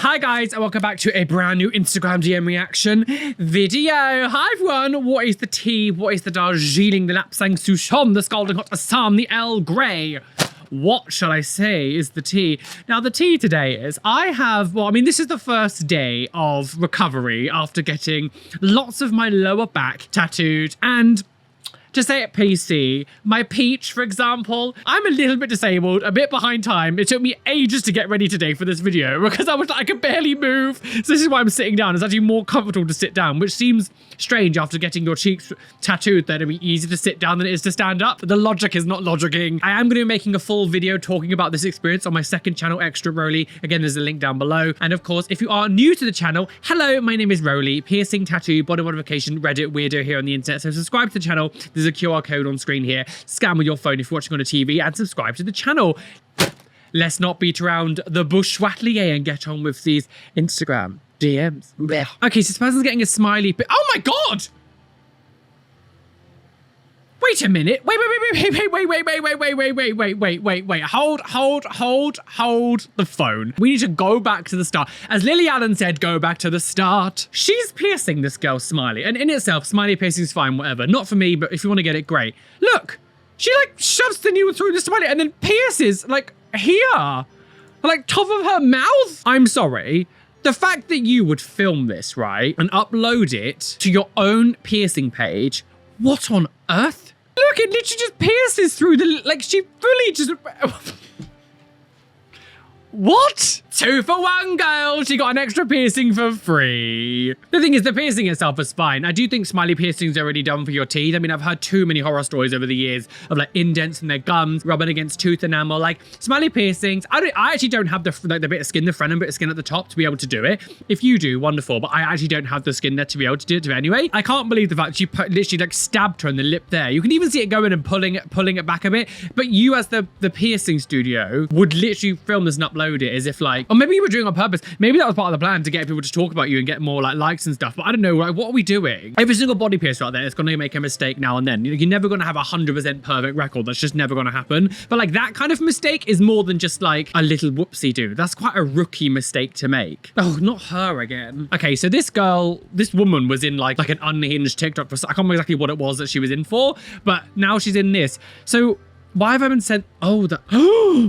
Hi guys, and welcome back to a brand new Instagram DM reaction video. Hi everyone, what is the tea? What is the Darjeeling, the Lapsang Souchong, the Scalding Hot Assam, the Earl Grey? What shall I say is the tea? Now the tea today is this is the first day of recovery after getting lots of my lower back tattooed, and to say it PC, my peach, for example, I'm a little bit disabled, a bit behind time. It took me ages to get ready today for this video because I could barely move. So this is why I'm sitting down. It's actually more comfortable to sit down, which seems strange after getting your cheeks tattooed that it'd be easier to sit down than it is to stand up. But the logic is not logicking. I am going to be making a full video talking about this experience on my second channel, Extra Roly. Again, there's a link down below. And of course, if you are new to the channel, hello, my name is Roly, piercing, tattoo, body modification, Reddit weirdo here on the internet. So subscribe to the channel. There's a QR code on screen here. Scan with your phone if you're watching on a TV and subscribe to the channel. Let's not beat around the bush wattlier and get on with these Instagram DMs. Okay, so this person's getting a smiley. Oh my God! Wait a minute. Wait. Hold the phone. We need to go back to the start. As Lily Allen said, go back to the start. She's piercing this girl Smiley. And in itself, Smiley piercing is fine, whatever. Not for me, but if you want to get it, great. Look, she like shoves the needle through the Smiley and then pierces like here. Like top of her mouth. I'm sorry. The fact that you would film this, right, and upload it to your own piercing page, what on earth? Look, it literally just pierces through the, like, she fully just... What? 2 for 1, girl. She got an extra piercing for free. The thing is, the piercing itself is fine. I do think Smiley piercings are already done for your teeth. I mean, I've heard too many horror stories over the years of like indents in their gums, rubbing against tooth enamel. Like Smiley piercings, I actually don't have the bit of skin, the frenum bit of skin at the top to be able to do it. If you do, wonderful. But I actually don't have the skin there to be able to do it anyway. I can't believe the fact she literally like stabbed her in the lip there. You can even see it going and pulling it back a bit. But you, as the piercing studio, would literally film this and upload it as if like, or maybe you were doing it on purpose. Maybe that was part of the plan to get people to talk about you and get more like likes and stuff. But I don't know, like, what are we doing? Every single body piercer out there is going to make a mistake now and then. You're never going to have 100% perfect record. That's just never going to happen. But like that kind of mistake is more than just like a little whoopsie do. That's quite a rookie mistake to make. Oh, not her again. Okay, so this woman was in like an unhinged TikTok for, I can't remember exactly what it was that she was in for, but now she's in this. So why have I been sent? Oh,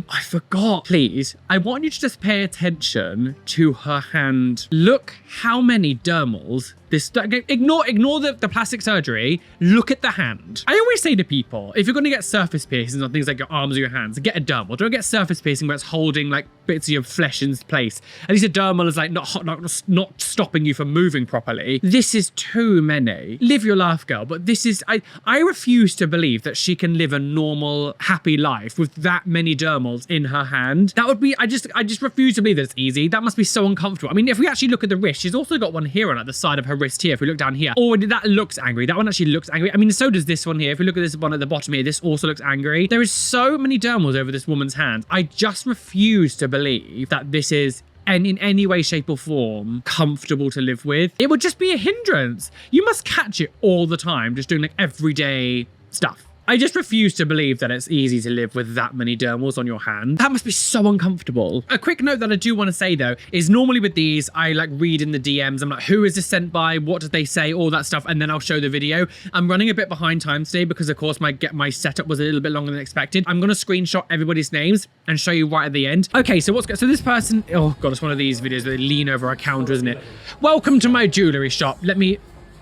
I forgot. Please, I want you to just pay attention to her hand. Look how many dermals. Ignore the plastic surgery. Look at the hand. I always say to people, if you're going to get surface piercings on things like your arms or your hands, get a dermal. Don't get surface piercing where it's holding like bits of your flesh in place. At least a dermal is like not stopping you from moving properly. This is too many. Live your life, girl. But this is, I refuse to believe that she can live a normal, happy life with that many dermals in her hand. That would be, I just refuse to believe that it's easy. That must be so uncomfortable. I mean, if we actually look at the wrist, she's also got one here on the side of her wrist here. If we look down here, oh, that looks angry. That one actually looks angry. I mean, so does this one here. If we look at this one at the bottom here, this also looks angry. There is so many dermals over this woman's hand. I just refuse to believe that this is in any way, shape or form comfortable to live with. It would just be a hindrance. You must catch it all the time, just doing like everyday stuff. I just refuse to believe that it's easy to live with that many dermals on your hand. That must be so uncomfortable. A quick note that I do want to say though, is normally with these, I like read in the DMs, I'm like, who is this sent by? What did they say? All that stuff. And then I'll show the video. I'm running a bit behind time today because of course my setup was a little bit longer than expected. I'm going to screenshot everybody's names and show you right at the end. Okay, so so this person, oh God, it's one of these videos where they lean over a counter, isn't it? Welcome to my jewelry shop.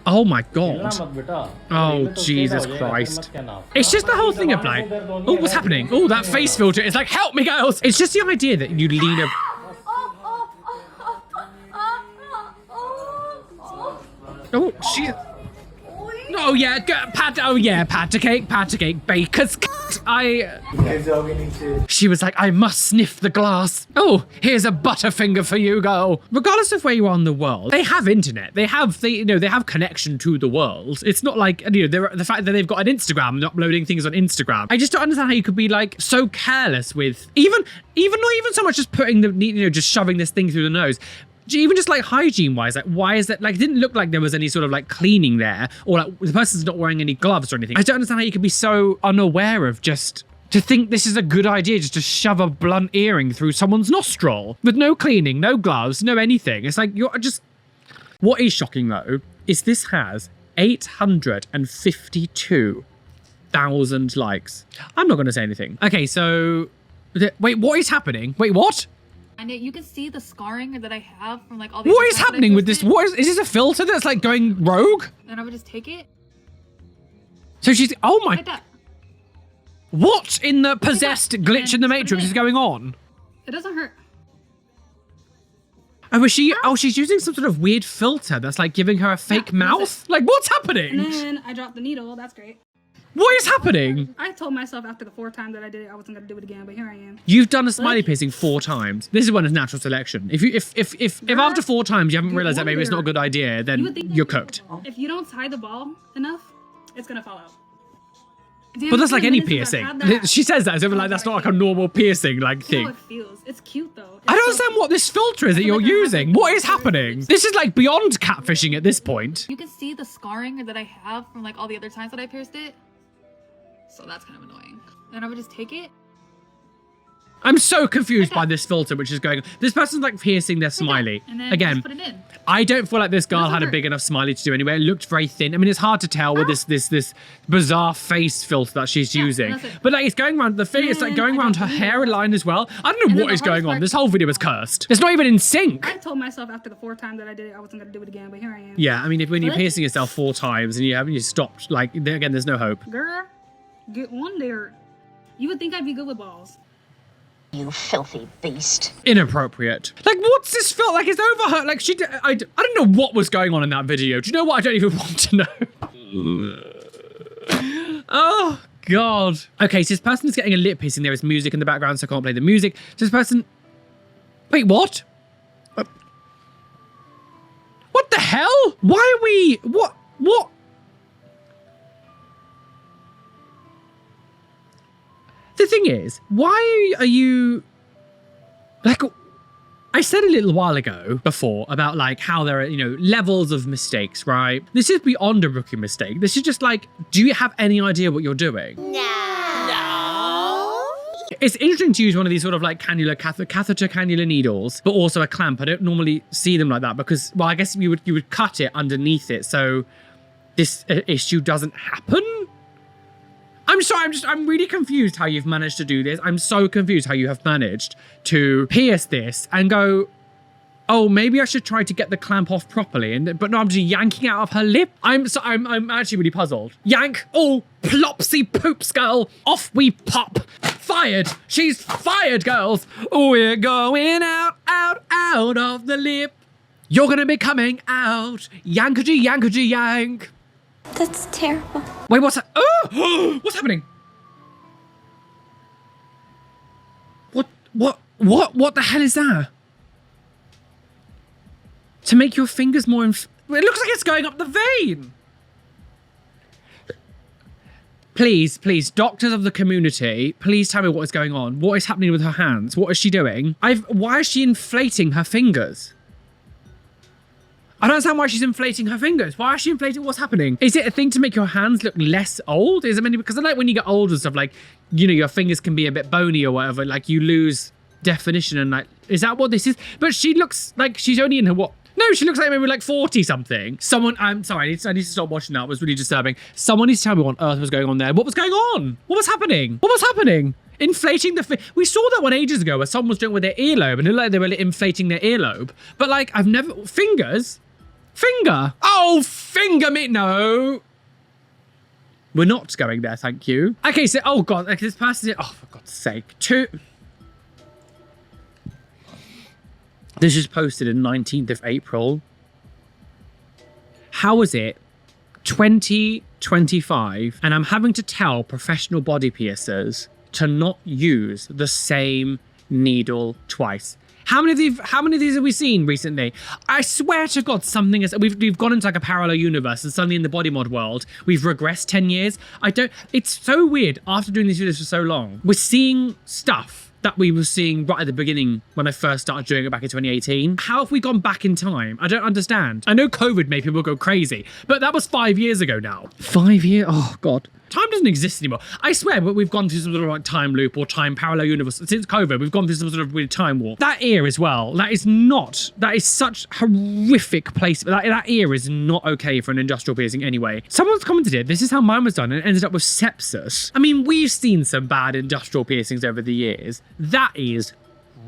Oh my God. Oh, Jesus Christ. It's just the whole thing of like, oh, what's happening? Oh, that face filter is like, help me, girls. It's just the idea that you lean over. Oh, she. Oh yeah, pat a cake, baker's. She was like, I must sniff the glass. Oh, here's a butterfinger for you, girl. Regardless of where you are in the world, they have internet. They have connection to the world. It's not like, the fact that they've got an Instagram and uploading things on Instagram. I just don't understand how you could be like so careless with even not even so much just putting just shoving this thing through the nose. Even just like hygiene wise, like why is that, like it didn't look like there was any sort of like cleaning there, or like the person's not wearing any gloves or anything. I don't understand how you could be so unaware of just To think this is a good idea just to shove a blunt earring through someone's nostril with no cleaning, no gloves, no anything. It's like, you're just... What is shocking though, is this has 852,000 likes. I'm not going to say anything. Okay, so... Wait, what is happening? Wait, what? And yet you can see the scarring that I have from like all the... What is happening with this? What is this a filter that's like going rogue? And I would just take it. So she's... Oh my... Like that. What in the possessed glitch in the Matrix is going on? It doesn't hurt. Oh, was she? Oh, she's using some sort of weird filter that's like giving her a fake mouth. Like, what's happening? And then I dropped the needle. That's great. What is happening? I told myself after the 4th time that I did it, I wasn't gonna do it again, but here I am. You've done a smiley piercing 4 times. This is when it's natural selection. If after 4 times you haven't realized that maybe it's not a good idea, then you're cooked. If you don't tie the ball enough, it's gonna fall out. But that's like any piercing. She says that as if like that's not like a normal piercing like thing. It feels. It's cute though. I don't understand what this filter is that you're using. What is happening? This is like beyond catfishing at this point. You can see the scarring that I have from like all the other times that I pierced it. So that's kind of annoying. And I would just take it. I'm so confused by this filter which is going on. This person's like piercing their smiley. And then Again, just put it in. I don't feel like this girl had a big enough smiley to do anyway. It looked very thin. I mean, it's hard to tell with this bizarre face filter that she's using. But like it's going around the face, it's like going around her hairline as well. I don't know what is going on. This whole video is cursed. It's not even in sync. I told myself after the 4th time that I did it, I wasn't gonna do it again, but here I am. Yeah, I mean, when you're piercing yourself 4 times and you stopped, like again, there's no hope. Girl, get on there. You would think I'd be good with balls. You filthy beast. Inappropriate. Like, what's this felt like? It's over her. Like, I don't know what was going on in that video. Do you know what? I don't even want to know. Oh, God. Okay, so this person is getting a lip piercing. There is music in the background, so I can't play the music. So this person... Wait, what? What the hell? Why are we... What? The thing is, why are you... Like, I said a little while ago before about like how there are, levels of mistakes, right? This is beyond a rookie mistake. This is just like, do you have any idea what you're doing? No. It's interesting to use one of these sort of like catheter cannula needles, but also a clamp. I don't normally see them like that because, well, I guess you would cut it underneath it so this issue doesn't happen. I'm sorry, I'm really confused how you've managed to do this. I'm so confused how you have managed to pierce this and go, oh, maybe I should try to get the clamp off properly. But no, I'm just yanking out of her lip. I'm actually really puzzled. Yank, oh, plopsy poops, girl. Off we pop. Fired. She's fired, girls. We're going out of the lip. You're gonna be coming out. Yankity, yankity, yank. That's terrible. Wait, what's that? Oh, what's happening? What the hell is that? To make your fingers more it looks like it's going up the vein. Please, doctors of the community, please tell me what is going on. What is happening with her hands? What is she doing? Why is she inflating her fingers? I don't understand why she's inflating her fingers. Why is she inflating? What's happening? Is it a thing to make your hands look less old? Is it maybe because I like when you get old and stuff, like, your fingers can be a bit bony or whatever, like you lose definition and like, is that what this is? But she looks like she's only in her what? No, she looks like maybe like 40 something. Someone, I'm sorry, I need to stop watching that. It was really disturbing. Someone needs to tell me what on earth was going on there. What was going on? What was happening? What was happening? Inflating the... We saw that one ages ago where someone was doing it with their earlobe and it looked like they were inflating their earlobe. But like, I've never... Fingers? Finger? Oh, finger me. No. We're not going there, thank you. Okay, so, oh God, like this person, oh, for God's sake. This is posted on 19th of April. How is it 2025 and I'm having to tell professional body piercers to not use the same needle twice? How many of these have we seen recently? I swear to God, something is... We've gone into like a parallel universe and suddenly in the body mod world, we've regressed 10 years. It's so weird after doing these videos for so long. We're seeing stuff that we were seeing right at the beginning when I first started doing it back in 2018. How have we gone back in time? I don't understand. I know COVID made people go crazy, but that was 5 years ago now. 5 years? Oh God. Time doesn't exist anymore. I swear, but we've gone through some sort of like time loop or time parallel universe. Since COVID, we've gone through some sort of weird time warp. That ear as well, that is such horrific place. That ear is not okay for an industrial piercing anyway. Someone's commented it, this is how mine was done and it ended up with sepsis. I mean, we've seen some bad industrial piercings over the years. That is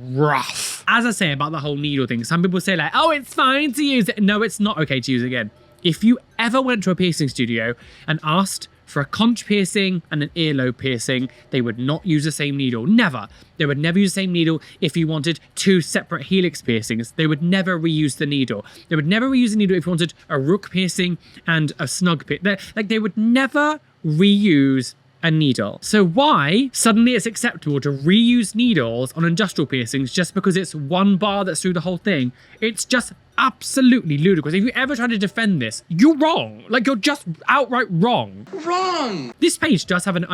rough. As I say about the whole needle thing, some people say like, oh, it's fine to use it. No, it's not okay to use it again. If you ever went to a piercing studio and asked for a conch piercing and an earlobe piercing, they would not use the same needle. Never. They would never use the same needle if you wanted 2 separate helix piercings. They would never reuse the needle. They would never reuse the needle if you wanted a rook piercing and a snug piercing. Like, they would never reuse a needle. So why suddenly it's acceptable to reuse needles on industrial piercings just because it's one bar that's through the whole thing? It's just absolutely ludicrous. If you ever try to defend this, you're wrong. Like, you're just outright wrong. Wrong! This page does have an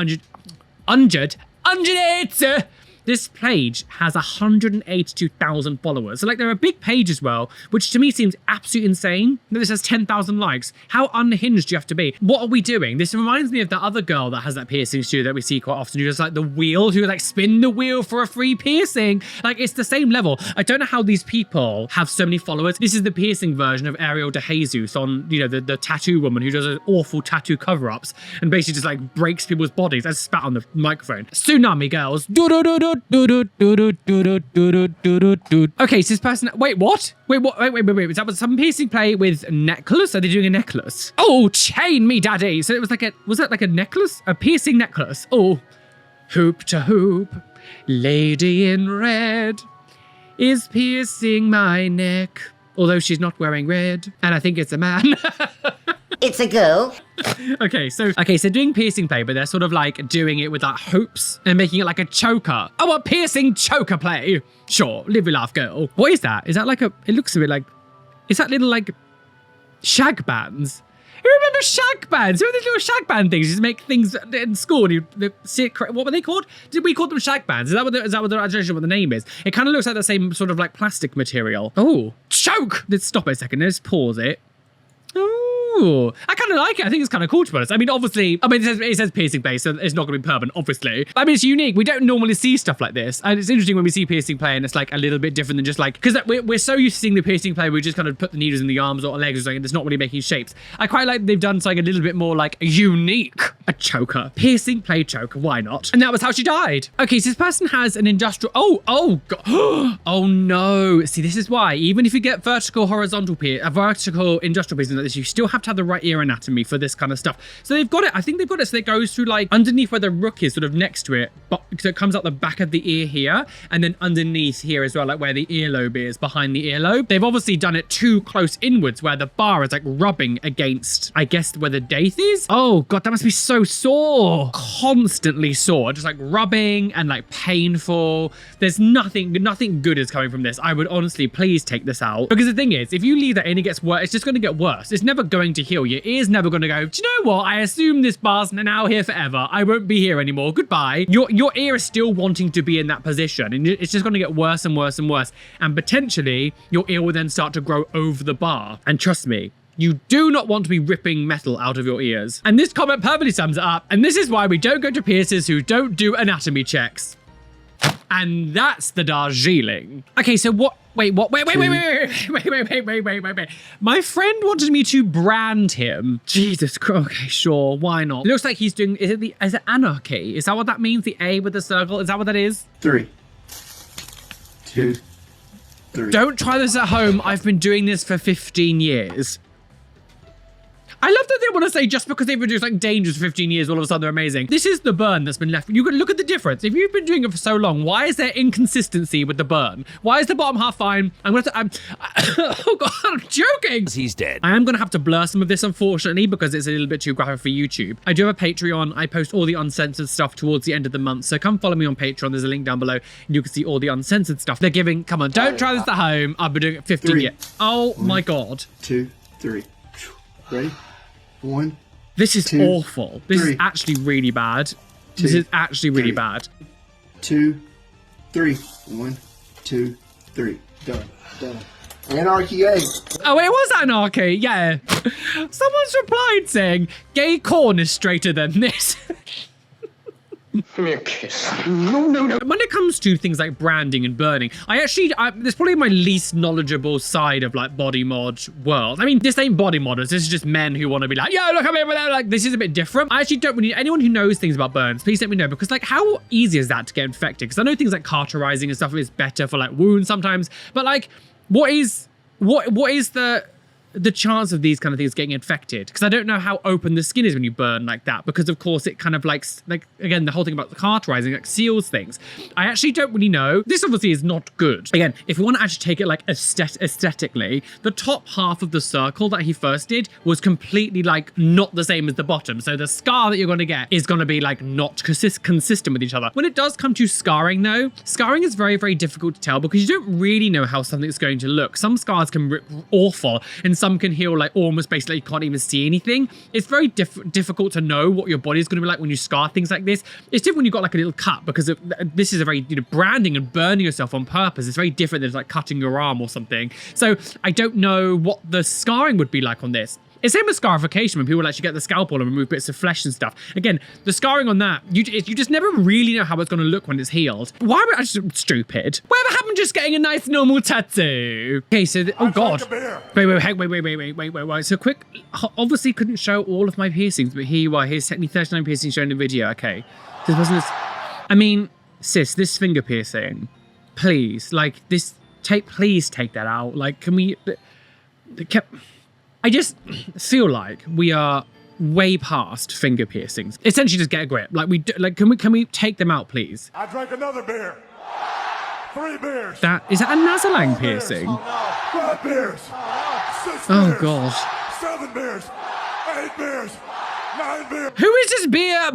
this page has 182,000 followers. So like, they're a big page as well, which to me seems absolutely insane that this has 10,000 likes. How unhinged do you have to be? What are we doing? This reminds me of that other girl that has that piercing studio that we see quite often, who does like the wheel, who like spin the wheel for a free piercing. Like, it's the same level. I don't know how these people have so many followers. This is the piercing version of Ariel de Jesus on, you know, the tattoo woman who does those awful tattoo cover-ups and basically just like breaks people's bodies. I spat on the microphone. Tsunami girls. Okay, so this person, wait, what? Wait, is that some piercing play with necklace? Are they doing a necklace? Oh, chain me daddy. So it was like was that like a necklace? A piercing necklace? Oh, hoop to hoop, lady in red is piercing my neck, although she's not wearing red, and I think it's a man. It's a girl. Okay, so doing piercing play, but they're sort of like doing it with like hoops and making it like a choker. Oh, a piercing choker play. Sure, live your laugh, girl. What is that? Is that like it looks a bit like, is that little like shag bands? You remember shag bands? Remember these little shag band things? You just make things in school and what were they called? Did we call them shag bands? I don't know what the name is. It kind of looks like the same sort of like plastic material. Oh, choke. Let's stop it a second. Let's pause it. Ooh, I kind of like it. I think it's kind of cool, to be honest. I mean, obviously, it says piercing base, so it's not going to be permanent, obviously. I mean, it's unique. We don't normally see stuff like this. And it's interesting when we see piercing play and it's like a little bit different than just like, because we're so used to seeing the piercing play, we just kind of put the needles in the arms or legs or something, and it's not really making shapes. I quite like they've done something a little bit more like unique. A choker. Piercing play choker, why not? And that was how she died. Okay, so this person has an industrial, oh God. Oh no. See, this is why, even if you get vertical industrial piercing like this, you still have to have the right ear anatomy for this kind of stuff. So they've got it, I think they've got it so it goes through like underneath where the rook is, sort of next to it, but so it comes out the back of the ear here, and then underneath here as well, like where the earlobe is, behind the earlobe. They've obviously done it too close inwards where the bar is like rubbing against, I guess, where the daith is. Oh God, that must be so sore. Constantly sore, just like rubbing and like painful. There's nothing good is coming from this. I would honestly, please take this out. Because the thing is, if you leave that in, it gets worse. It's just going to get worse. It's never going to heal. Your ear's never going to go, do you know what? I assume this bar's now here forever. I won't be here anymore. Goodbye. Your ear is still wanting to be in that position, and it's just going to get worse and worse and worse. And potentially, your ear will then start to grow over the bar. And trust me, you do not want to be ripping metal out of your ears. And this comment perfectly sums it up. And this is why we don't go to piercers who don't do anatomy checks. And that's the Darjeeling. Okay, so what? Wait. My friend wanted me to brand him. Jesus Christ. Okay, sure. Why not? It looks like he's doing, is it anarchy? Is that what that means? The A with the circle? Is that what that is? 3, 2, 3. Don't try this at home. I've been doing this for 15 years. I love that they want to say just because they've been doing like dangerous for 15 years, all of a sudden they're amazing. This is the burn that's been left. You can look at the difference. If you've been doing it for so long, why is there inconsistency with the burn? Why is the bottom half fine? Oh God, I'm joking. He's dead. I am going to have to blur some of this, unfortunately, because it's a little bit too graphic for YouTube. I do have a Patreon. I post all the uncensored stuff towards the end of the month. So come follow me on Patreon. There's a link down below and you can see all the uncensored stuff. They're giving, come on, don't try this at home. I've been doing it 15 years. Oh my God. 2, 3. Ready? 1. This is 2, awful. This 3. is actually really bad. This is actually really bad. 2, 3. 1, 2, 3. Done. Anarchy A. Oh, it was anarchy, yeah. Someone's replied saying, gay corn is straighter than this. Give me a kiss. No. When it comes to things like branding and burning, there's probably my least knowledgeable side of like body mod world. I mean, this ain't body modders. This is just men who want to be like, yo, look at me, like this is a bit different. I actually don't really, anyone who knows things about burns, please let me know, because like how easy is that to get infected? Because I know things like cauterizing and stuff is better for like wounds sometimes, but like what is the chance of these kind of things getting infected? Because I don't know how open the skin is when you burn like that, because of course it kind of like again, the whole thing about the cauterizing like seals things. I actually don't really know. This obviously is not good. Again, if we want to actually take it like aesthetically, the top half of the circle that he first did was completely like not the same as the bottom. So the scar that you're going to get is going to be like not consistent with each other. When it does come to scarring though, scarring is very, very difficult to tell because you don't really know how something's going to look. Some scars can rip awful and some can heal like almost basically you can't even see anything. It's very difficult to know what your body is going to be like when you scar things like this. It's different when you've got like a little cut, because this is a very, branding and burning yourself on purpose. It's very different than like cutting your arm or something. So I don't know what the scarring would be like on this. It's same with scarification when people actually get the scalpel and remove bits of flesh and stuff. Again, the scarring on that, you just never really know how it's going to look when it's healed. Why am I just stupid? Whatever happened to just getting a nice normal tattoo? Okay, so, oh God. Wait. So quick, obviously couldn't show all of my piercings, but here you are. Here's technically 39 piercings shown in the video. Okay. This wasn't, I mean, sis, this finger piercing, please, like this, please take that out. Like, can we, I just feel like we are way past finger piercings. Essentially, just get a grip. Like can we take them out, please? I drank another beer. 3 beers. Is that a nasolang piercing? 5 beers. 6 Oh beers. God. 7 beers. 8 beers. 9 beers. Who is this beer?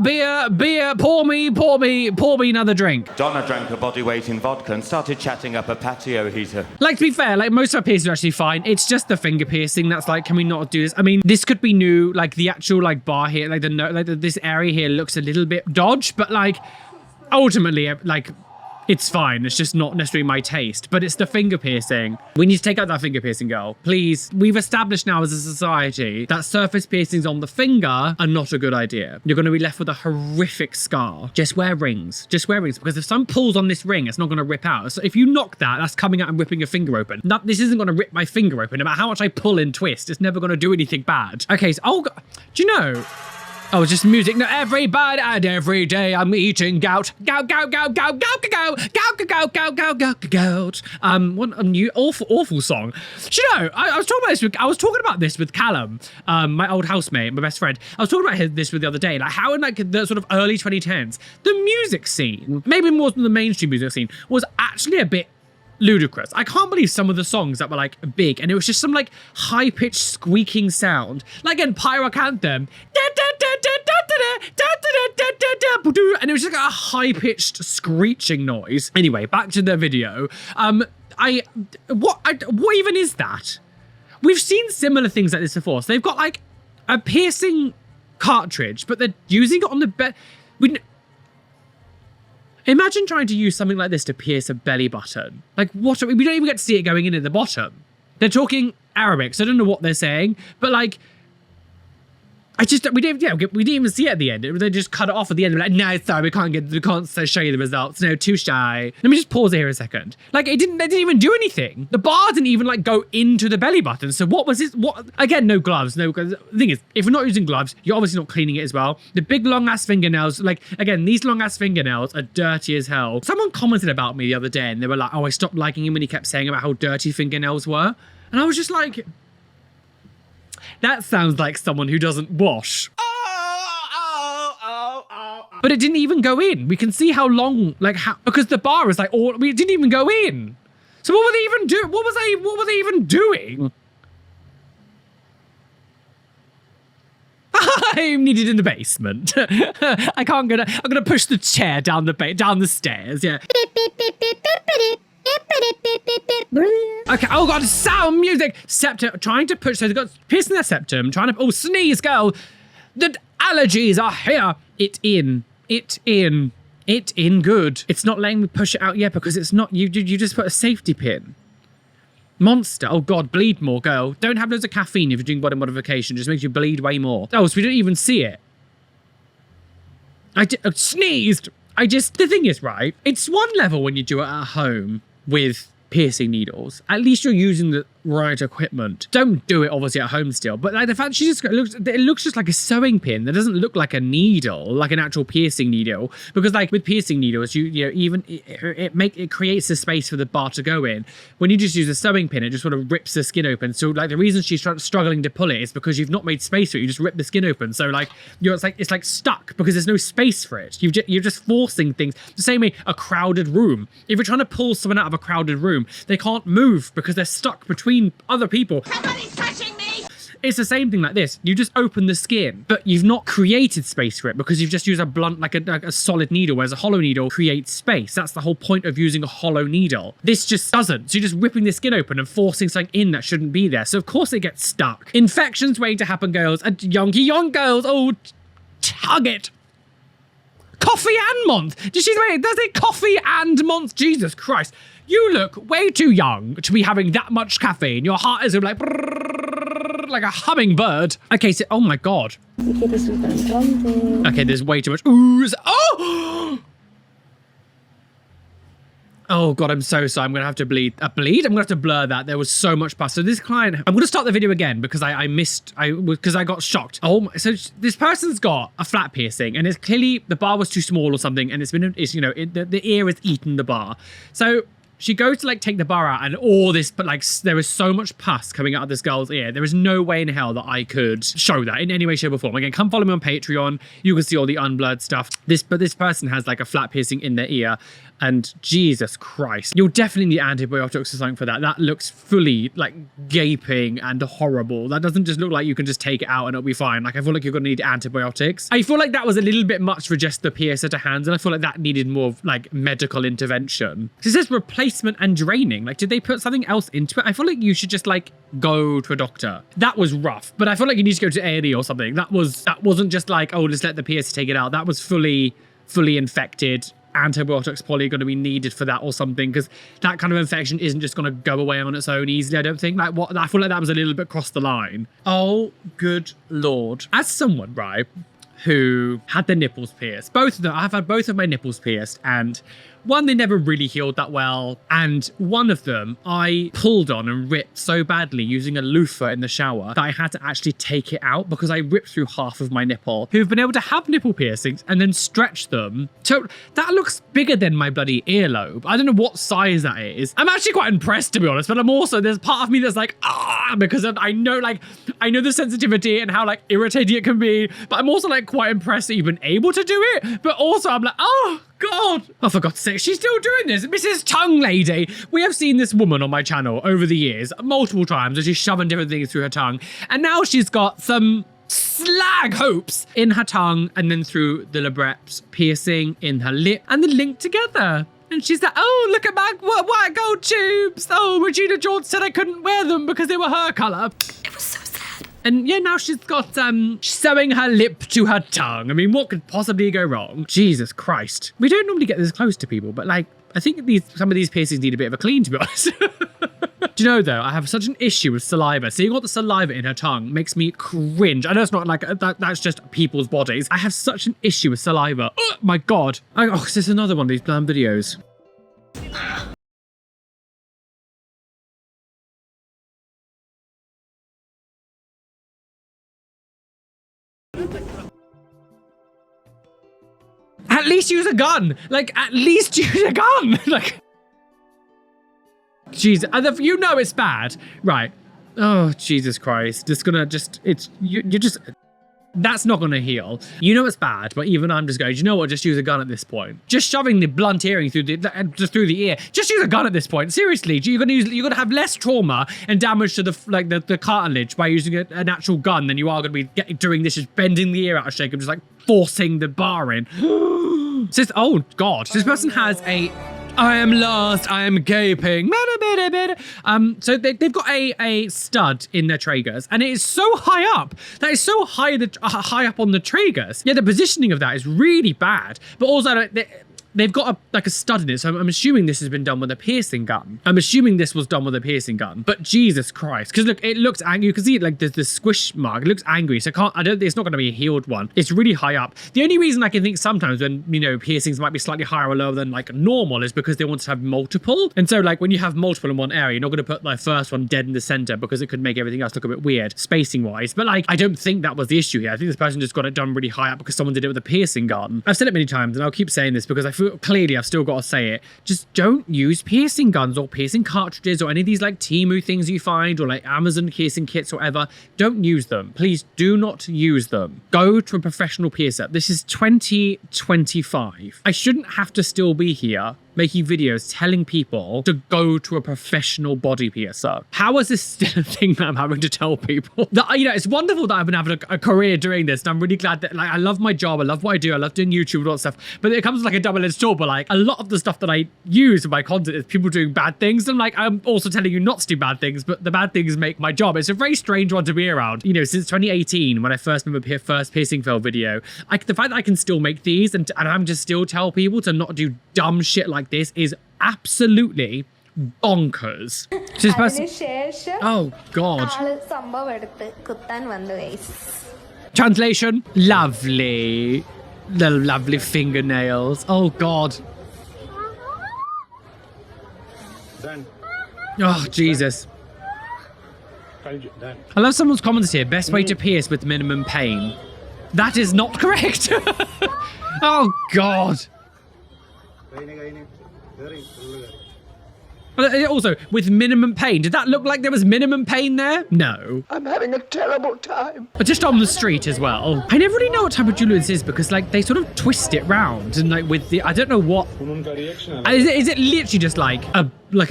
Pour me another drink. Donna drank a body weight in vodka and started chatting up a patio heater. Like, to be fair, like most of our piercings are actually fine. It's just the finger piercing that's like, can we not do this? I mean, this could be new. Like the actual like bar here, like this area here looks a little bit dodge, but like ultimately, like it's fine. It's just not necessarily my taste, but it's the finger piercing. We need to take out that finger piercing, girl. Please. We've established now as a society that surface piercings on the finger are not a good idea. You're going to be left with a horrific scar. Just wear rings. Just wear rings, because if someone pulls on this ring, it's not going to rip out. So if you knock that, that's coming out and ripping your finger open. This isn't going to rip my finger open. No matter how much I pull and twist, it's never going to do anything bad. Okay, so do you know? Oh, it's just music. No, everybody and every day I'm eating gout. Gout. What a new awful song. Do you know, I was talking about this with Callum, my old housemate, my best friend. I was talking about this with the other day, like how in like the sort of early 2010s, the music scene, maybe more than the mainstream music scene, was actually a bit ludicrous. I can't believe some of the songs that were like big, and it was just some like high-pitched squeaking sound, like in Pyrocanthem, and it was just like a high-pitched screeching noise. Anyway, back to the video. What even is that? We've seen similar things like this before. So they've got like a piercing cartridge, but they're using it on the bed. Imagine trying to use something like this to pierce a belly button. Like, what? We don't even get to see it going in at the bottom. They're talking Arabic, so I don't know what they're saying, but like, we didn't even see it at the end. They just cut it off at the end. We're like, no, sorry, we can't show you the results. No, too shy. Let me just pause it here a second. Like, they didn't even do anything. The bar didn't even like go into the belly button. So what was this? What? Again, no gloves. No. The thing is, if we're not using gloves, you're obviously not cleaning it as well. The big long ass fingernails, like again, these long ass fingernails are dirty as hell. Someone commented about me the other day, and they were like, "Oh, I stopped liking him when he kept saying about how dirty fingernails were," and I was just like, that sounds like someone who doesn't wash. But it didn't even go in. We can see how long, like how, because the bar is like, we didn't even go in. So what were they even doing? What were they even doing? I'm needed in the basement. I'm gonna push the chair down the stairs. Yeah. Okay, oh god, sound music. Septum, trying to push, so they've got piercing their septum, trying to, sneeze, girl. The allergies are here. It in good. It's not letting me push it out yet because it's not, you just put a safety pin. Monster. Oh God, bleed more, girl. Don't have loads of caffeine if you're doing body modification. It just makes you bleed way more. Oh, so we don't even see it. I sneezed. The thing is, right, it's one level when you do it at home with piercing needles. At least you're using the right equipment. Don't do it obviously at home still, but like the fact it looks just like a sewing pin. That doesn't look like a needle, like an actual piercing needle, because like with piercing needles, you know, even it creates a space for the bar to go in. When you just use a sewing pin, it just sort of rips the skin open. So like the reason she's struggling to pull it is because you've not made space for it. You just rip the skin open. So like it's like stuck because there's no space for it. You're just forcing things. The same way a crowded room. If you're trying to pull someone out of a crowded room, they can't move because they're stuck between other people. Somebody's touching me! It's the same thing like this. You just open the skin, but you've not created space for it because you've just used a blunt, like a solid needle, whereas a hollow needle creates space. That's the whole point of using a hollow needle. This just doesn't. So you're just ripping the skin open and forcing something in that shouldn't be there. So of course it gets stuck. Infections waiting to happen, girls. And yonky yonk, girls. Oh, tug it. Coffee and month. Does it coffee and month? Jesus Christ. You look way too young to be having that much caffeine. Your heart is like a hummingbird. Okay, so oh my God. Okay, there's way too much ooze. Oh! Oh God, I'm so sorry. I'm gonna have to bleed. Bleed? I'm gonna have to blur that. There was so much pus. So this client, I'm gonna start the video again because I got shocked. Oh, so this person's got a flat piercing and it's clearly the bar was too small or something, and the ear has eaten the bar. So she goes to like take the bar out and all this, but like there is so much pus coming out of this girl's ear. There is no way in hell that I could show that in any way, shape or form. Again, come follow me on Patreon. You can see all the unblurred stuff. But this person has like a flat piercing in their ear. And Jesus Christ, you'll definitely need antibiotics or something for that. That looks fully like gaping and horrible. That doesn't just look like you can just take it out and it'll be fine. Like I feel like you're gonna need antibiotics. I feel like that was a little bit much for just the piercer to handle. I feel like that needed more of like medical intervention. It says replacement and draining. Like, did they put something else into it? I feel like you should just like go to a doctor. That was rough, but I feel like you need to go to A&E or something. That wasn't just like, oh, just let the piercer take it out. That was fully infected. Antibiotics probably going to be needed for that or something, because that kind of infection isn't just going to go away on its own easily. I don't think. Like, what? I feel like that was a little bit across the line. Oh, good Lord. As someone, right, who had their nipples pierced, both of them, I've had both of my nipples pierced, and one, they never really healed that well, and one of them I pulled on and ripped so badly using a loofah in the shower that I had to actually take it out because I ripped through half of my nipple. Who've been able to have nipple piercings and then stretch them. So that looks bigger than my bloody earlobe. I don't know what size that is. I'm actually quite impressed, to be honest, but I'm also, there's part of me that's like, because I know the sensitivity and how like irritating it can be, but I'm also like quite impressed that you've been able to do it, but also I'm like, oh God. Oh, for God's sake, she's still doing this. Mrs. Tongue Lady. We have seen this woman on my channel over the years, multiple times, as she's shoving different things through her tongue. And now she's got some slag hopes in her tongue and then through the labreps piercing in her lip and then linked together. And she's like, oh, look at my white gold tubes. Oh, Regina George said I couldn't wear them because they were her colour. It was so sad. And yeah, now she's got sewing her lip to her tongue. I mean, what could possibly go wrong? Jesus Christ. We don't normally get this close to people, but like, I think some of these piercings need a bit of a clean, to be honest. Do you know, though, I have such an issue with saliva. Seeing all the saliva in her tongue makes me cringe. I know it's not like, that's just people's bodies. I have such an issue with saliva. Oh, my God. Oh, this is another one of these damn videos. At least use a gun. Like, at least use a gun. Like, Jesus, you know it's bad, right? Oh, Jesus Christ! It's gonna you're just. That's not gonna heal. You know it's bad, but even I'm just going, do you know what? Just use a gun at this point. Just shoving the blunt earring through the ear. Just use a gun at this point. Seriously, you're gonna have less trauma and damage to the cartilage by using an actual gun than you are gonna be doing this, just bending the ear out of shape and just like forcing the bar in. Oh God, this person has a. I am lost. I am gaping. So they've got a stud in their tragus, and it is so high up. That is so high up on the tragus. Yeah, the positioning of that is really bad. But also, they've got like a stud in it. So I'm assuming this has been done with a piercing gun. I'm assuming this was done with a piercing gun. But Jesus Christ, because look, it looks angry. You can see like there's the squish mark. It looks angry. So I don't think it's not going to be a healed one. It's really high up. The only reason I can think sometimes when, you know, piercings might be slightly higher or lower than like normal is because they want to have multiple. And so like when you have multiple in one area, you're not going to put my first one dead in the center because it could make everything else look a bit weird spacing wise. But like, I don't think that was the issue here. I think this person just got it done really high up because someone did it with a piercing gun. I've said it many times and I'll keep saying this because I feel clearly I've still got to say it. Just don't use piercing guns or piercing cartridges or any of these like Temu things you find or like Amazon piercing kits or whatever. Don't use them. Please do not use them. Go to a professional piercer. This is 2025. I shouldn't have to still be here making videos telling people to go to a professional body piercer. How is this still a thing that I'm having to tell people? That, you know, it's wonderful that I've been having a career doing this, and I'm really glad that, like, I love my job, I love what I do, I love doing YouTube and all that stuff, but it comes like a double-edged sword. But like, a lot of the stuff that I use in my content is people doing bad things, and like, I'm also telling you not to do bad things, but the bad things make my job. It's a very strange one to be around. You know, since 2018, when I first made my first piercing fail video, the fact that I can still make these and I'm just still tell people to not do dumb shit like this is absolutely bonkers. So this person, oh God. Translation, lovely. The lovely fingernails. Oh God. Oh Jesus. I love someone's comments here. Best way to pierce with minimum pain. That is not correct. Oh God. Also, with minimum pain. Did that look like there was minimum pain there? No. I'm having a terrible time. But just on the street as well. I never really know what type of jewelry this is because like they sort of twist it round and like with the, I don't know what. Is it literally just like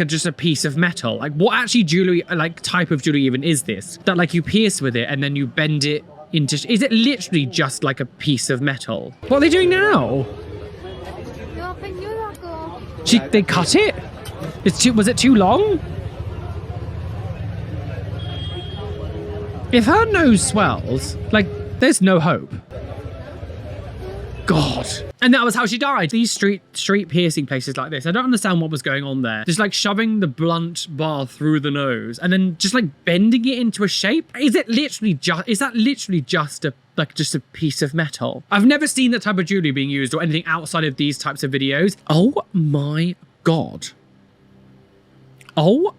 just a piece of metal? Like what actually jewelry, like type of jewelry even is this? That like you pierce with it and then you bend it into, is it literally just like a piece of metal? What are they doing now? They cut it? Was it too long? If her nose swells, like, there's no hope. God. And that was how she died. These street piercing places like this, I don't understand what was going on there. Just like shoving the blunt bar through the nose and then just like bending it into a shape. Is that literally just a piece of metal? I've never seen that type of jewelry being used or anything outside of these types of videos. Oh my God. Oh.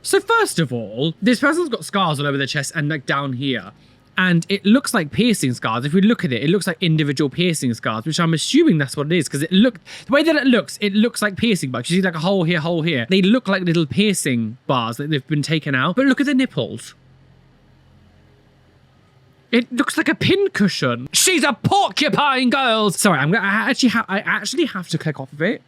So first of all, this person's got scars all over their chest and like down here. And it looks like piercing scars. If we look at it, it looks like individual piercing scars, which I'm assuming that's what it is because the way that it looks like piercing marks. You see like a hole here, hole here. They look like little piercing bars that they've been taken out. But look at the nipples. It looks like a pincushion. She's a porcupine, girls. Sorry, I actually have to click off of it.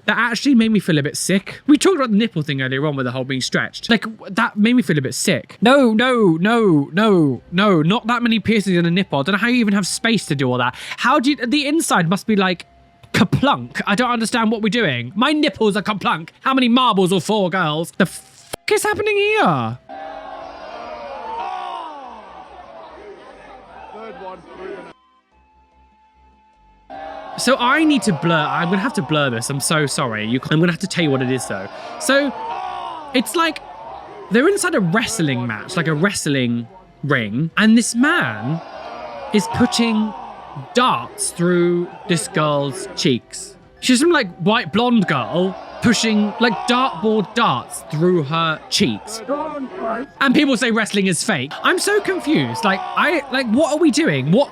That actually made me feel a bit sick. We talked about the nipple thing earlier on with the whole being stretched. Like, that made me feel a bit sick. No, not that many piercings in a nipple. I don't know how you even have space to do all that. The inside must be like kaplunk. I don't understand what we're doing. My nipples are kaplunk. How many marbles or four, girls? The fuck is happening here? So I need to blur. I'm going to have to blur this. I'm so sorry. I'm going to have to tell you what it is, though. So it's like they're inside a wrestling match, like a wrestling ring. And this man is putting darts through this girl's cheeks. She's some like white blonde girl pushing like dartboard darts through her cheeks. And people say wrestling is fake. I'm so confused. Like, what are we doing? What?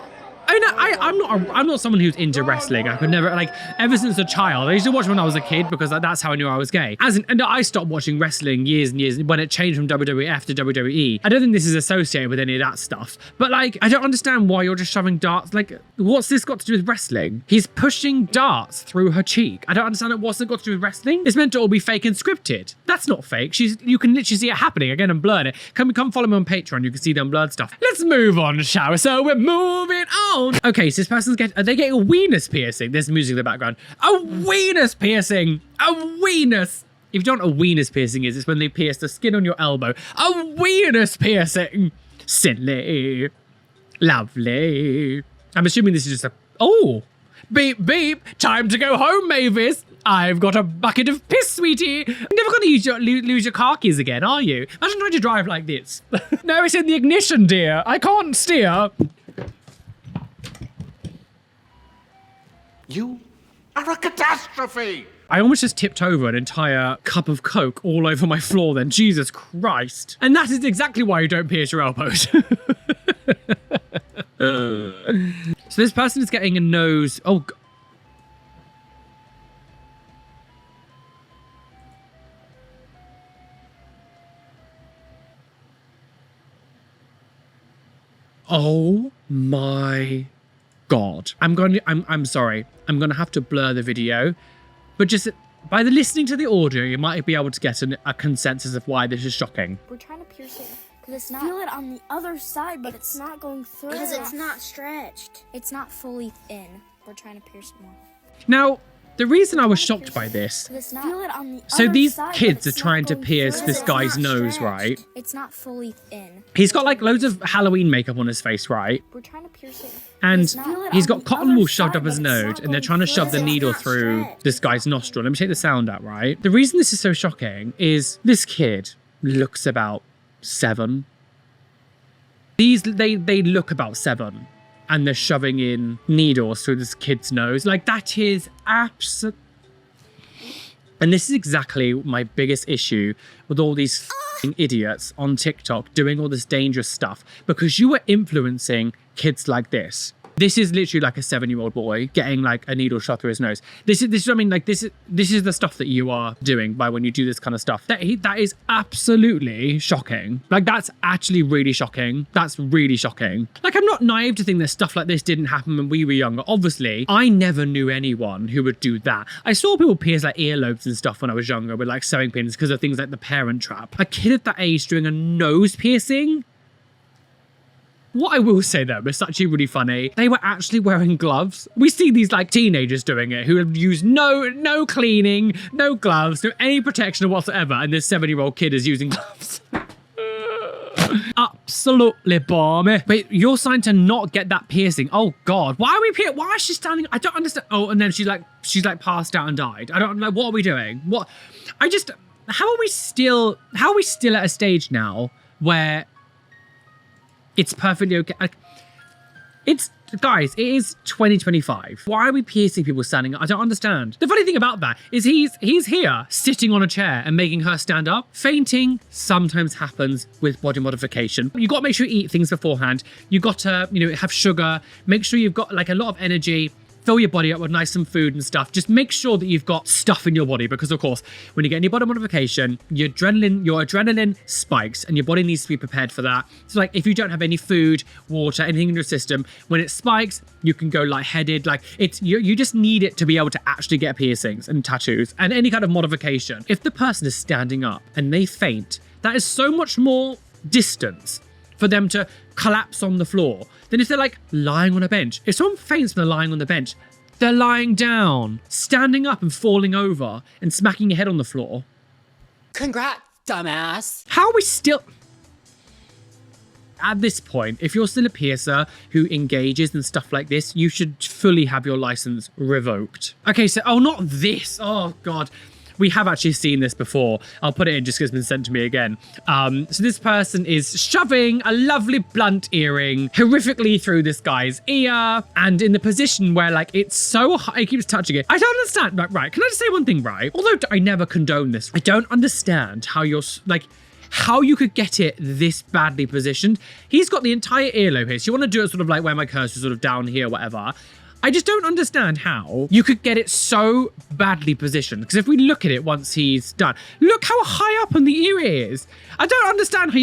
I'm not someone who's into wrestling. I could never, like, ever since a child. I used to watch when I was a kid because that's how I knew I was gay. And I stopped watching wrestling years and years when it changed from WWF to WWE. I don't think this is associated with any of that stuff. But like, I don't understand why you're just shoving darts. Like, what's this got to do with wrestling? He's pushing darts through her cheek. I don't understand it. What's it got to do with wrestling? It's meant to all be fake and scripted. That's not fake. You can literally see it happening. Again, I'm blurring it. Come follow me on Patreon. You can see the unblurred stuff. Let's move on, shall we? So we're moving on. Okay, so this person's are they getting a weenus piercing? There's music in the background. A weenus piercing! A weenus! If you don't know what a weenus piercing is, it's when they pierce the skin on your elbow. A weenus piercing! Silly. Lovely. I'm assuming this is just a, oh, beep, beep, time to go home, Mavis. I've got a bucket of piss, sweetie. You're never gonna lose your car keys again, are you? Imagine trying to drive like this. No, it's in the ignition, dear. I can't steer. You are a catastrophe! I almost just tipped over an entire cup of Coke all over my floor then. Jesus Christ. And that is exactly why you don't pierce your elbows. So this person is getting a nose. Oh, oh my God. I'm sorry. I'm going to have to blur the video, but just by the listening to the audio, you might be able to get a consensus of why this is shocking. We're trying to pierce it. Because it's not. Feel it on the other side, but it's not going through. Because it's not stretched. It's not fully in. We're trying to pierce it more. Now, the reason I was shocked by this, feel it on the so other these side, kids but are it's trying not to going pierce through. this It's guy's not nose, stretched. right? It's not fully in. He's got like loads of Halloween makeup on his face, right? We're trying to pierce it. And he's on got the cotton other wool shoved side, up his but it's nose, not and they're going trying to through. shove the It's needle not through stretched. this guy's nostril. Let me take the sound out, right? The reason this is so shocking is this kid looks about 7. They look about 7, and they're shoving in needles through this kid's nose. Like, that is absolute. And this is exactly my biggest issue with all these idiots on TikTok doing all this dangerous stuff, because you are influencing kids like this. This is literally like a 7-year-old boy getting like a needle shot through his nose. This is, I mean, like this is the stuff that you are doing by when you do this kind of stuff. That is absolutely shocking. Like, that's actually really shocking. That's really shocking. Like, I'm not naive to think that stuff like this didn't happen when we were younger. Obviously, I never knew anyone who would do that. I saw people pierce like earlobes and stuff when I was younger with like sewing pins because of things like the Parent Trap. A kid at that age doing a nose piercing? What I will say though, it's actually really funny. They were actually wearing gloves. We see these like teenagers doing it who have used no cleaning, no gloves, no any protection whatsoever, and this 7-year-old kid is using gloves. Absolutely balmy. But you're starting to not get that piercing. Oh God, why is she standing? I don't understand. Oh, and then she's like passed out and died. I don't know. What are we doing? How are we still at a stage now where it's perfectly okay? Guys, it is 2025. Why are we piercing people standing up? I don't understand. The funny thing about that is he's here sitting on a chair and making her stand up. Fainting sometimes happens with body modification. You got to make sure you eat things beforehand. You got to, have sugar. Make sure you've got like a lot of energy. Fill your body up with nice some food and stuff. Just make sure that you've got stuff in your body, because of course, when you get any body modification, your adrenaline spikes and your body needs to be prepared for that. So like if you don't have any food, water, anything in your system, when it spikes, you can go lightheaded. Like you just need it to be able to actually get piercings and tattoos and any kind of modification. If the person is standing up and they faint, that is so much more distance for them to collapse on the floor than if they're like lying on a bench. If someone faints when they're lying on the bench, they're lying down, standing up and falling over and smacking your head on the floor. Congrats, dumbass. How are we still... At this point, if you're still a piercer who engages in stuff like this, you should fully have your license revoked. Okay, so, oh, not this. Oh, God. We have actually seen this before. I'll put it in just because it's been sent to me again. So this person is shoving a lovely blunt earring horrifically through this guy's ear, and in the position where like it's so high, it keeps touching it. I don't understand. Right, can I just say one thing, right? Although I never condone this, I don't understand how you're how you could get it this badly positioned. He's got the entire earlobe here. So you want to do it sort of like where my cursor is sort of down here, whatever. I just don't understand how you could get it so badly positioned. Because if we look at it once he's done, look how high up on the ear it is. I don't understand how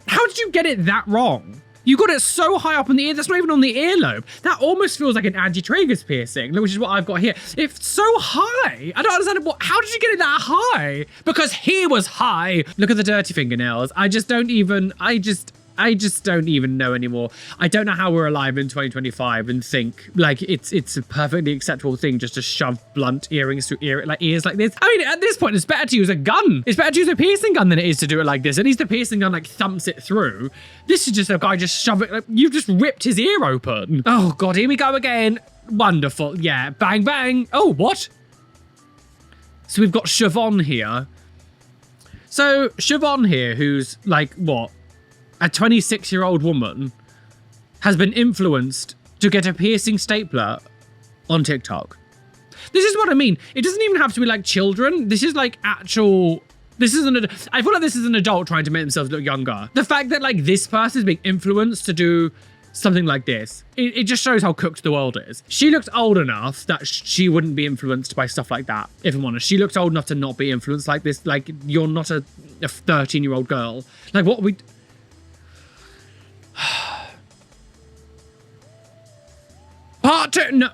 how did you get it that wrong? You got it so high up in the ear, that's not even on the earlobe. That almost feels like an anti-tragus piercing, which is what I've got here. It's so high. I don't understand how did you get it that high? Because he was high. Look at the dirty fingernails. I just don't even know anymore. I don't know how we're alive in 2025 and think like it's a perfectly acceptable thing just to shove blunt earrings through ears like this. I mean, at this point, it's better to use a gun. It's better to use a piercing gun than it is to do it like this. At least the piercing gun like thumps it through. This is just a guy just shove it. Like, you've just ripped his ear open. Oh God, here we go again. Wonderful. Yeah, bang, bang. Oh, what? So we've got Siobhan here. So Siobhan here, who's like, what? A 26-year-old woman has been influenced to get a piercing stapler on TikTok. This is what I mean. It doesn't even have to be like children. This is like actual... I feel like this is an adult trying to make themselves look younger. The fact that like this person is being influenced to do something like this, it just shows how cooked the world is. She looked old enough that she wouldn't be influenced by stuff like that, if I'm honest. She looked old enough to not be influenced like this. Like, you're not a 13-year-old girl. Like, what are we... Part 2, no.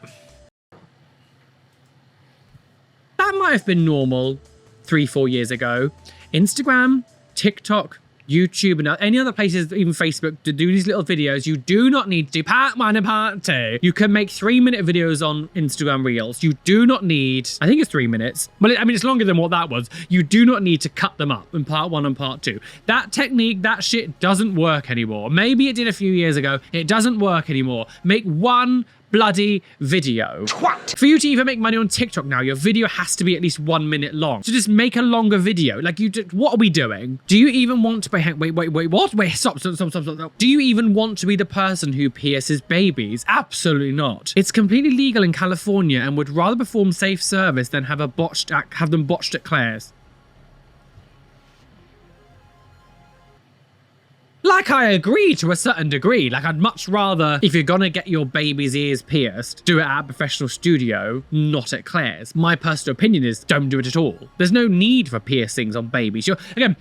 That might have been normal 3-4 years ago. Instagram, TikTok, YouTube, and any other places, even Facebook, to do these little videos. You do not need to do part 1 and part 2. You can make 3-minute videos on Instagram Reels. You do not need, I think it's 3 minutes, but I mean, it's longer than what that was. You do not need to cut them up in part 1 and part 2. That technique, that shit doesn't work anymore. Maybe it did a few years ago. It doesn't work anymore. Make one bloody video. Twat. For you to even make money on TikTok now, your video has to be at least 1 minute long. So just make a longer video. Like, what are we doing? Do you even want to be, wait, what? Wait, stop. Do you even want to be the person who pierces babies? Absolutely not. It's completely legal in California and would rather perform safe service than have them botched at Claire's. Like, I agree to a certain degree. Like, I'd much rather, if you're gonna get your baby's ears pierced, do it at a professional studio, not at Claire's. My personal opinion is don't do it at all. There's no need for piercings on babies. Again,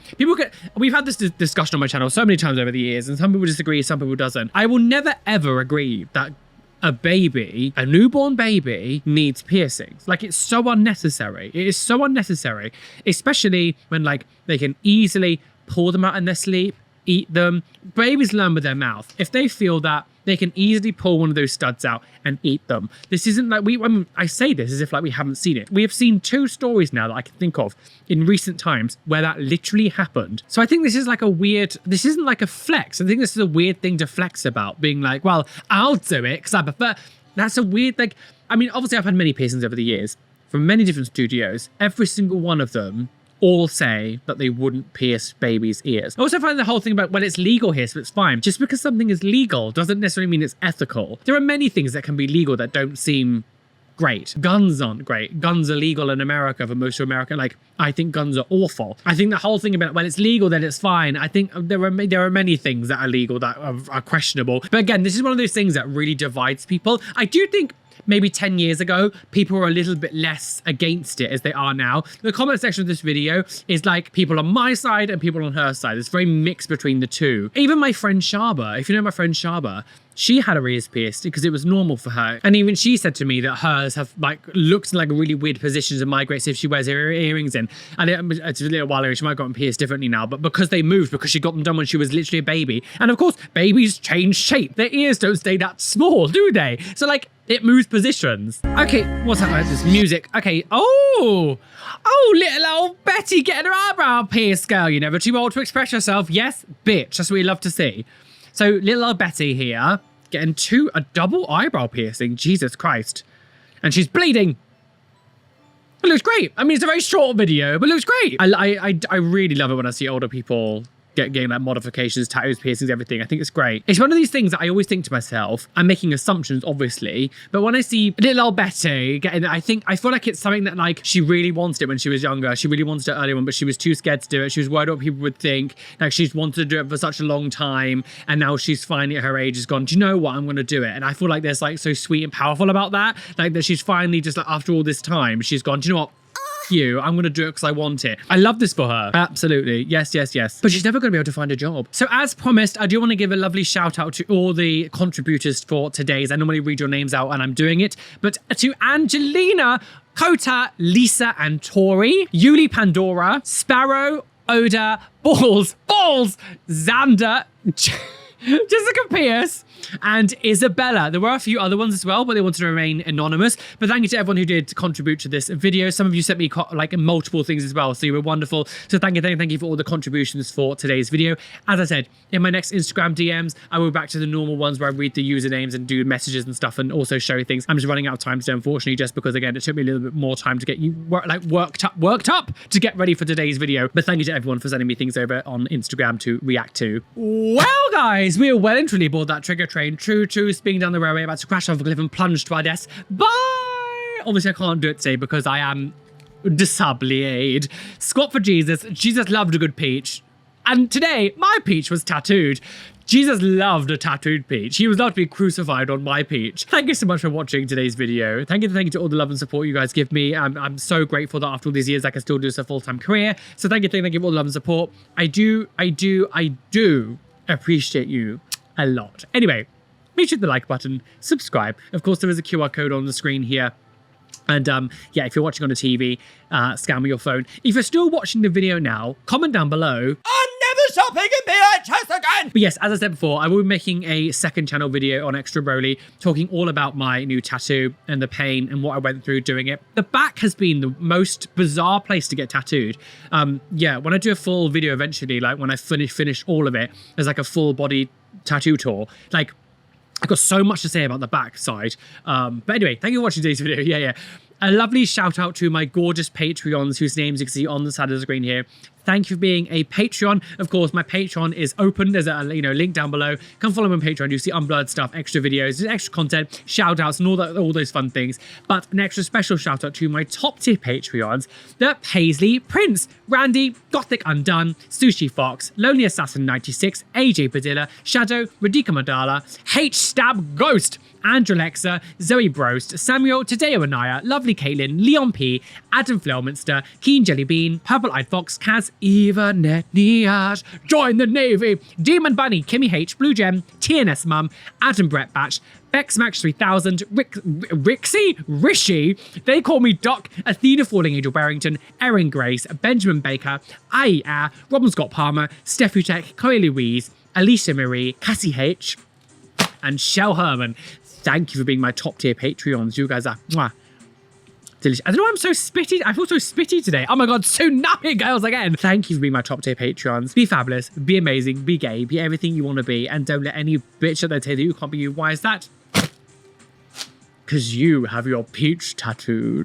we've had this discussion on my channel so many times over the years, and some people disagree, some people doesn't. I will never ever agree that a newborn baby needs piercings. Like, it's so unnecessary. It is so unnecessary, especially when like they can easily pull them out in their sleep, eat them. Babies learn with their mouth. If they feel that, they can easily pull one of those studs out and eat them. This isn't like I say this as if like we haven't seen it. We have seen 2 stories now that I can think of in recent times where that literally happened. So I think this is like this isn't like a flex. I think this is a weird thing to flex about, being like, well, I'll do it because I prefer. That's a weird, like, I mean, obviously I've had many piercings over the years from many different studios. Every single one of them all say that they wouldn't pierce babies' ears. I also find the whole thing about, well, it's legal here, so it's fine. Just because something is legal doesn't necessarily mean it's ethical. There are many things that can be legal that don't seem great. Guns aren't great. Guns are legal in America for most of America. Like, I think guns are awful. I think the whole thing about, well, it's legal, then it's fine. I think there are many things that are legal that are questionable. But again, this is one of those things that really divides people. I do think maybe 10 years ago, people were a little bit less against it as they are now. The comment section of this video is like people on my side and people on her side. It's very mixed between the two. Even my friend Shaba, if you know my friend Shaba, she had her ears pierced because it was normal for her. And even she said to me that hers have like looked in like really weird positions and migrates if she wears her earrings in. And it's a little while ago, she might have gotten pierced differently now, but because they moved, because she got them done when she was literally a baby. And of course, babies change shape. Their ears don't stay that small, do they? So like, it moves positions. Okay, what's that? This music. Okay. Oh, little old Betty getting her eyebrow pierced, girl. You're never too old to express yourself. Yes, bitch. That's what we love to see. So little old Betty here getting a double eyebrow piercing. Jesus Christ. And she's bleeding. It looks great. I mean, it's a very short video, but it looks great. I really love it when I see older people getting like modifications, tattoos, piercings, everything. I think it's great. It's one of these things that I always think to myself, I'm making assumptions, obviously, but when I see little old Betty getting it, I feel like it's something that like she really wanted it when she was younger. She really wanted it earlier on, but she was too scared to do it. She was worried what people would think. Like, she's wanted to do it for such a long time, and now she's finally at her age has gone, do you know what? I'm going to do it. And I feel like there's like so sweet and powerful about that. Like, that she's finally just like, after all this time, she's gone, do you know what? I'm going to do it because I want it. I love this for her. Absolutely. Yes, yes, yes. But she's never going to be able to find a job. So as promised, I do want to give a lovely shout out to all the contributors for today's. I normally read your names out and I'm doing it. But to Angelina, Kota, Lisa and Tori, Yuli Pandora, Sparrow, Oda, Balls, Xander, Jessica Pierce, and Isabella. There were a few other ones as well, but they wanted to remain anonymous. But thank you to everyone who did contribute to this video. Some of you sent me like multiple things as well, so you were wonderful. So thank you for all the contributions for today's video. As I said, in my next Instagram DMs, I will be back to the normal ones where I read the usernames and do messages and stuff and also show things. I'm just running out of time today, unfortunately, just because again, it took me a little bit more time to get you worked up to get ready for today's video. But thank you to everyone for sending me things over on Instagram to react to. Well, guys, we are well and truly aboard that trigger train. True, spinning down the railway, about to crash off a cliff and plunge to our deaths. Bye! Obviously, I can't do it today because I am disablyed. Squat for Jesus. Jesus loved a good peach. And today, my peach was tattooed. Jesus loved a tattooed peach. He was allowed to be crucified on my peach. Thank you so much for watching today's video. Thank you to all the love and support you guys give me. I'm so grateful that after all these years, I can still do this a full-time career. So thank you for all the love and support. I do appreciate you a lot. Anyway, make sure to hit the like button, subscribe. Of course, there is a QR code on the screen here. And yeah, if you're watching on the TV, scan with your phone. If you're still watching the video now, comment down below. I'm never shopping in VHS again! But yes, as I said before, I will be making a second channel video on Extra Roly, talking all about my new tattoo and the pain and what I went through doing it. The back has been the most bizarre place to get tattooed. Yeah, when I do a full video eventually, like when I finish all of it, there's like a full body tattoo tour. Like, I've got so much to say about the back side. But anyway, thank you for watching today's video. Yeah. A lovely shout out to my gorgeous Patreons whose names you can see on the side of the screen here. Thank you for being a Patreon. Of course, my Patreon is open. There's a link down below. Come follow me on Patreon. You see unblurred stuff, extra videos, extra content, shout outs, and all those fun things. But an extra special shout out to my top tier Patreons, the Paisley Prince, Randy, Gothic Undone, Sushi Fox, Lonely Assassin 96, AJ Padilla, Shadow, Radhika Madala, H Stab Ghost, Andrew Lexa, Zoe Brost, Samuel, Tadeo Anaya, Lovely Caitlin, Leon P, Adam Flelminster, Keen Jellybean, Purple Eyed Fox, Kaz, Eva Netniash, Join the Navy, Demon Bunny, Kimmy H, Blue Gem, TNS Mum, Adam Brett Batch, Bex Max 3000, Rishi, They Call Me Doc, Athena Falling Angel Barrington, Erin Grace, Benjamin Baker, Aya, Robin Scott Palmer, Steffi Tech, Chloe Louise, Alicia Marie, Cassie H, and Shell Herman. Thank you for being my top tier Patreons. You guys are mwah, delicious. I don't know why I'm so spitty. I feel so spitty today. Oh my god, tsunami girls again. Thank you for being my top tier Patreons. Be fabulous, be amazing, be gay, be everything you want to be, and don't let any bitch out there tell you you can't be you. Why is that? Because you have your peach tattooed.